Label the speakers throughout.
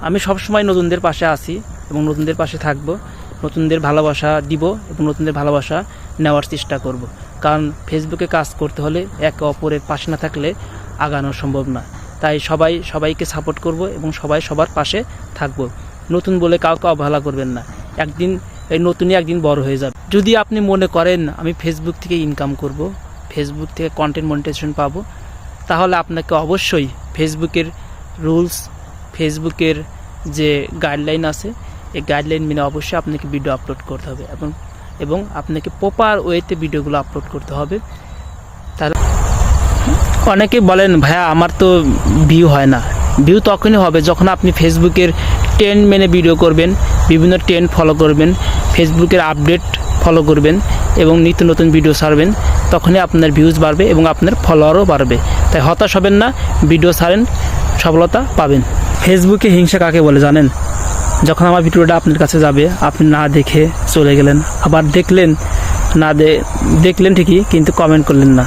Speaker 1: আমি সবসময় নতুনদের পাশে আছি এবং নতুনদের পাশে থাকব, নতুনদের ভালোবাসা দিব এবং নতুনদের ভালোবাসা নেওয়ার চেষ্টা করব। কারণ ফেসবুকে কাজ করতে হলে একে অপরের পাশে না থাকলে আগানো সম্ভব না। তাই সবাইকে সাপোর্ট করব এবং সবাই সবার পাশে থাকব। নতুন বলে কাউকে অবহেলা করবেন না, একদিন এই নতুনই একদিন বড় হয়ে যাবে। যদি আপনি মনে করেন আমি ফেসবুক থেকে ইনকাম করব, ফেসবুক থেকে কন্টেন্ট মনিটাইজেশন পাবো, তাহলে আপনাকে অবশ্যই ফেসবুকের রুলস, ফেসবুকের যে গাইডলাইন আছে এই গাইডলাইন মেনে অবশ্যই আপনাকে ভিডিও আপলোড করতে হবে এবং আপনাকে প্রপার ওয়েতে ভিডিওগুলো আপলোড করতে হবে। তাহলে অনেকে বলেন ভাইয়া আমার তো ভিউ হয় না। ভিউ তখনই হবে যখন আপনি ফেসবুকের ট্রেন্ড মেনে ভিডিও করবেন, বিভিন্ন ট্রেন্ড ফলো করবেন, ফেসবুকের আপডেট ফলো করবেন এবং নিত্য নতুন ভিডিও ছাড়বেন, তখনই আপনার ভিউজ বাড়বে এবং আপনার ফলোয়ারও বাড়বে। তাই হতাশ হবেন না, ভিডিও ছাড়েন, সফলতা পাবেন। ফেসবুকে হিংসা কাকে বলে জানেন? যখন আমার ভিডিওটা আপনার কাছে যাবে, আপনি না দেখে চলে গেলেন, আবার দেখলেন ঠিকই কিন্তু কমেন্ট করলেন না,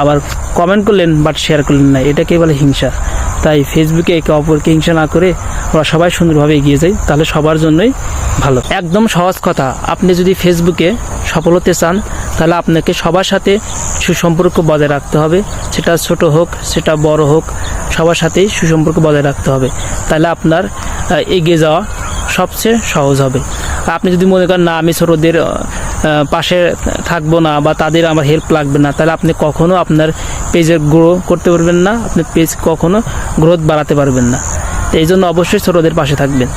Speaker 1: আবার কমেন্ট করলেন বাট শেয়ার করলেন না, এটাকে বলে হিংসা। তাই ফেসবুকে একে অপরকে হিংসা না করে ওরা সবাই সুন্দরভাবে এগিয়ে যায়, তাহলে সবার জন্যই ভালো। একদম সহজ কথা, আপনি যদি ফেসবুকে সফল হতে চান তাহলে আপনাকে সবার সাথে সুসম্পর্ক বজায় রাখতে হবে। সেটা ছোট হোক, সেটা বড় হোক, সবার সাথেই সুসম্পর্ক বজায় রাখতে হবে। তাহলে আপনার এগিয়ে যাওয়া সবচেয়ে সহজ হবে। আপনি যদি মনে করেন না আমি ছোটদের পাশে থাকবো না বা তাদের আমার হেল্প লাগবে না, তাহলে আপনি কখনো আপনার পেজের গ্রো করতে পারবেন না, আপনার পেজ কখনো গ্রোথ বাড়াতে পারবেন না। এই জন্য অবশ্যই ছোটদের পাশে থাকবেন।